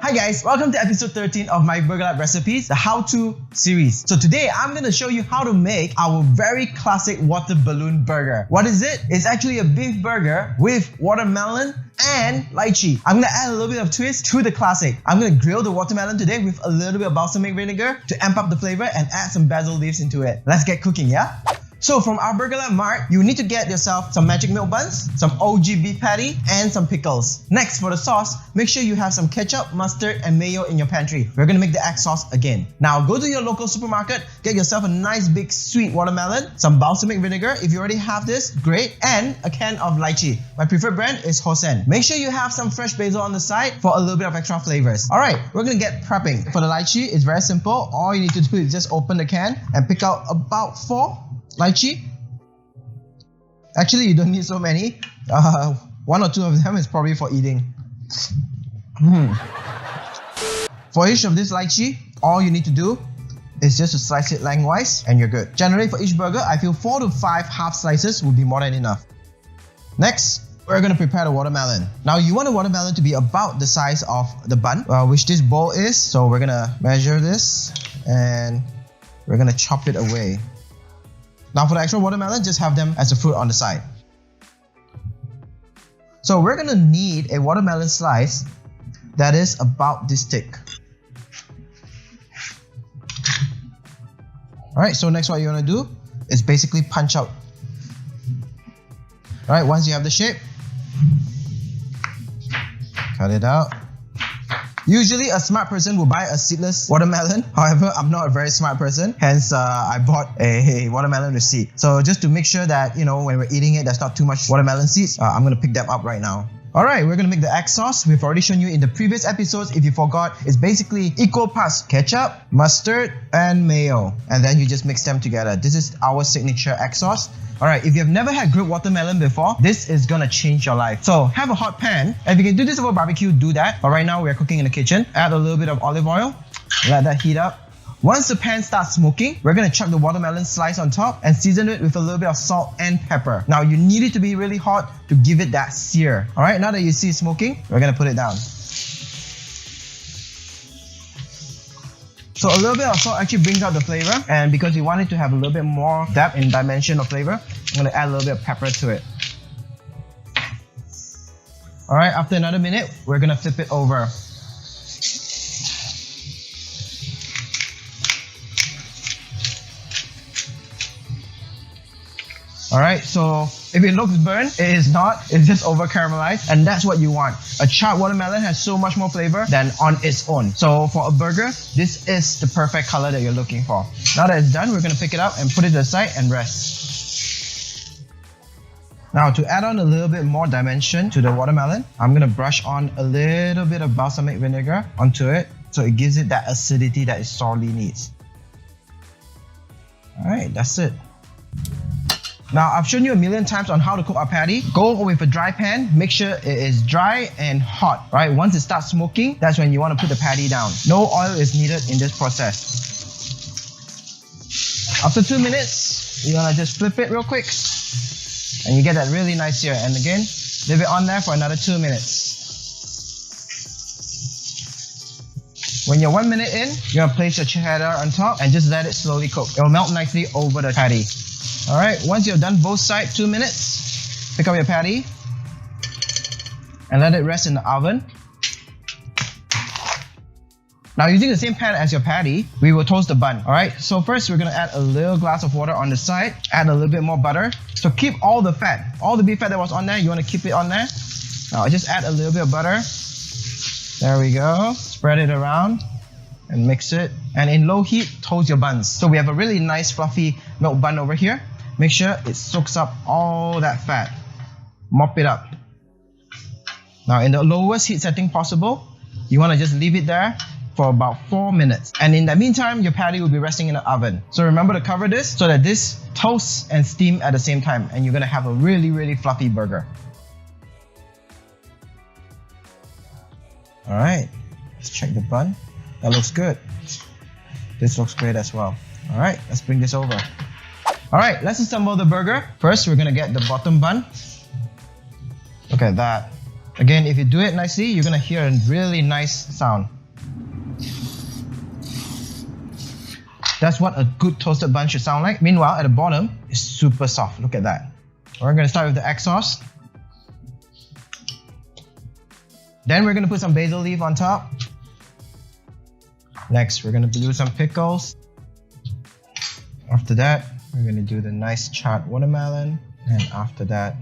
Hi guys, welcome to episode 13 of myBurgerLab recipes, the how-to series. So today I'm going to show you how to make our very classic water balloon burger. What is it? It's actually a beef burger with watermelon and lychee. I'm going to add a little bit of twist to the classic. I'm going to grill the watermelon today with a little bit of balsamic vinegar to amp up the flavor and add some basil leaves into it. Let's get cooking, yeah? So from our BurgerLab Mart, you need to get yourself some magic milk buns, some OG beef patty, and some pickles. Next, for the sauce, make sure you have some ketchup, mustard, and mayo in your pantry. We're gonna make the egg sauce again. Now, go to your local supermarket, get yourself a nice big sweet watermelon, some balsamic vinegar if you already have this, great, and a can of lychee. My preferred brand is Hosen. Make sure you have some fresh basil on the side for a little bit of extra flavors. Alright, we're gonna get prepping. For the lychee, it's very simple. All you need to do is just open the can and pick out about 4 lychee. Actually, you don't need so many. 1 or 2 of them is probably for eating. For each of this lychee, all you need to do is just to slice it lengthwise and you're good. Generally for each burger, I feel 4 to 5 half slices would be more than enough. Next, we're going to prepare the watermelon. Now you want the watermelon to be about the size of the bun, which this bowl is. So we're going to measure this and we're going to chop it away. Now for the extra watermelon, just have them as a fruit on the side. So we're gonna need a watermelon slice that is about this thick. Alright, so next what you wanna do is basically punch out. Alright, once you have the shape, cut it out. Usually a smart person will buy a seedless watermelon. However, I'm not a very smart person. Hence, I bought a watermelon with seed. So just to make sure that, when we're eating it, there's not too much watermelon seeds, I'm going to pick them up right now. Alright, we're going to make the egg sauce. We've already shown you in the previous episodes. If you forgot, it's basically equal parts ketchup, mustard, and mayo. And then you just mix them together. This is our signature egg sauce. Alright, if you've never had grilled watermelon before, this is gonna change your life. So have a hot pan. If you can do this over barbecue, do that. But right now we're cooking in the kitchen. Add a little bit of olive oil. Let that heat up. Once the pan starts smoking, we're gonna chuck the watermelon slice on top and season it with a little bit of salt and pepper. Now you need it to be really hot to give it that sear. Alright, now that you see it smoking, we're gonna put it down. So a little bit of salt actually brings out the flavor, and because we want it to have a little bit more depth and dimension of flavor, I'm going to add a little bit of pepper to it. Alright, after another minute, we're going to flip it over. Alright, so if it looks burnt, it is not. It's just over caramelized, and that's what you want. A charred watermelon has so much more flavor than on its own. So for a burger, this is the perfect color that you're looking for. Now that it's done, we're going to pick it up and put it to the side and rest. Now to add on a little bit more dimension to the watermelon, I'm going to brush on a little bit of balsamic vinegar onto it, so it gives it that acidity that it sorely needs. Alright, that's it. Now, I've shown you a million times on how to cook our patty. Go with a dry pan, make sure it is dry and hot, right? Once it starts smoking, that's when you want to put the patty down. No oil is needed in this process. After 2 minutes, you want to just flip it real quick and you get that really nice sear. And again, leave it on there for another 2 minutes. When you're 1 minute in, you're going to place your cheddar on top and just let it slowly cook. It will melt nicely over the patty. Alright, once you've done both sides 2 minutes, pick up your patty and let it rest in the oven. Now using the same pan as your patty, we will toast the bun. Alright, so first we're going to add a little glass of water on the side, add a little bit more butter. So keep all the fat, all the beef fat that was on there, you want to keep it on there. Now just add a little bit of butter. There we go, spread it around and mix it. And in low heat, toast your buns. So we have a really nice fluffy milk bun over here. Make sure it soaks up all that fat. Mop it up. Now in the lowest heat setting possible, you want to just leave it there for about 4 minutes. And in the meantime, your patty will be resting in the oven. So remember to cover this so that this toasts and steam at the same time, and you're going to have a really, really fluffy burger. Alright, let's check the bun. That looks good. This looks great as well. Alright, let's bring this over. Alright, let's assemble the burger. First, we're gonna get the bottom bun. Look at that. Again, if you do it nicely, you're gonna hear a really nice sound. That's what a good toasted bun should sound like. Meanwhile, at the bottom, it's super soft. Look at that. We're gonna start with the egg sauce. Then we're gonna put some basil leaf on top. Next, we're gonna do some pickles. After that, we're gonna do the nice charred watermelon. And after that,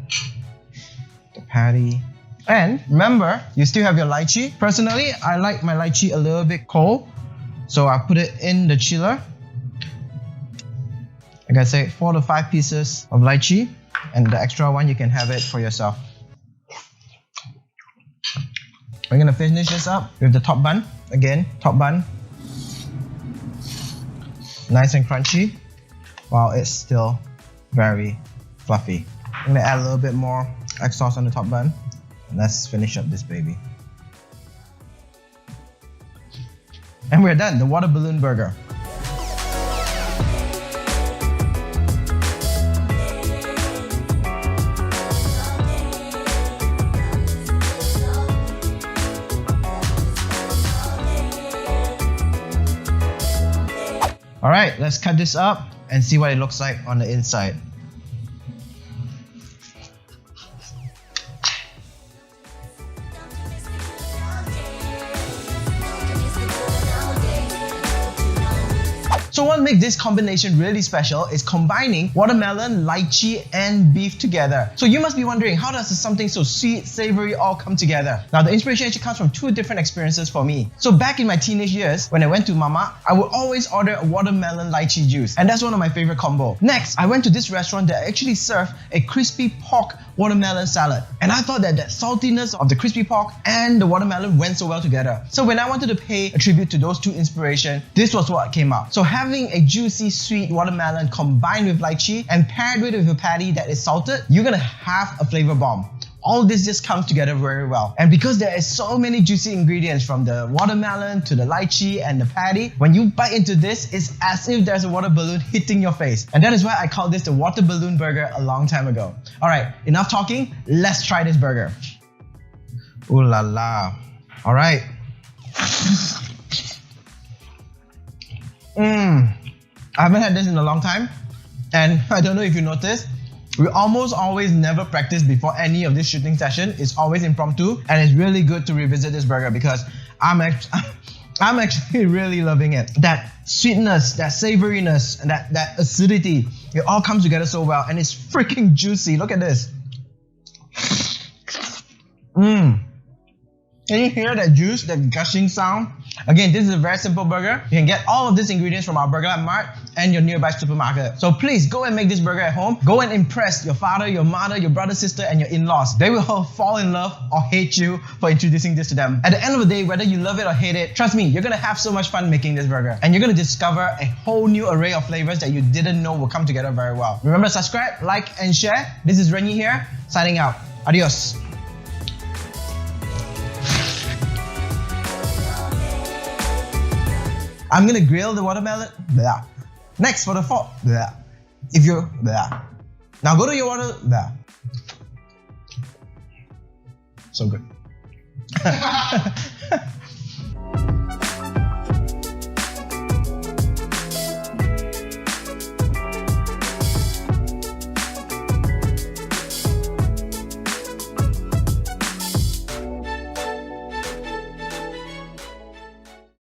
the patty. And remember, you still have your lychee. Personally, I like my lychee a little bit cold, so I put it in the chiller. Like I say, 4 to 5 pieces of lychee, and the extra one you can have it for yourself. We're gonna finish this up with the top bun. Again, top bun. Nice and crunchy, while it's still very fluffy. I'm gonna add a little bit more egg sauce on the top bun. And let's finish up this baby. And we're done, the water balloon burger. Alright, let's cut this up and see what it looks like on the inside. So what makes this combination really special is combining watermelon, lychee, and beef together. So you must be wondering, how does something so sweet, savory all come together? Now the inspiration actually comes from 2 different experiences for me. So back in my teenage years, when I went to Mama, I would always order a watermelon lychee juice, and that's one of my favorite combo. Next, I went to this restaurant that actually served a crispy pork watermelon salad, and I thought that saltiness of the crispy pork and the watermelon went so well together. So when I wanted to pay a tribute to those 2 inspirations, this was what came out. So having a juicy sweet watermelon combined with lychee and paired with a patty that is salted, you're gonna have a flavor bomb. All this just comes together very well. And because there is so many juicy ingredients from the watermelon to the lychee and the patty, when you bite into this, it's as if there's a water balloon hitting your face. And that is why I called this the water balloon burger a long time ago. Alright, enough talking, let's try this burger. Ooh la la. Alright. I haven't had this in a long time, and I don't know if you noticed, we almost always never practice before any of this shooting session. It's always impromptu, and it's really good to revisit this burger because I'm actually really loving it. That sweetness, that savoriness, and that acidity, it all comes together so well, and it's freaking juicy. Look at this. Can you hear that juice, that gushing sound? Again, this is a very simple burger. You can get all of these ingredients from our BurgerLab Mart and your nearby supermarket. So please go and make this burger at home. Go and impress your father, your mother, your brother, sister, and your in-laws. They will fall in love or hate you for introducing this to them. At the end of the day, whether you love it or hate it, trust me, you're gonna have so much fun making this burger. And you're gonna discover a whole new array of flavors that you didn't know will come together very well. Remember, subscribe, like, and share. This is RenYi here, signing out. Adios. I'm gonna grill the watermelon. Blah. Next for the fork. Blah. If you're blah. Now go to your water. Blah. So good.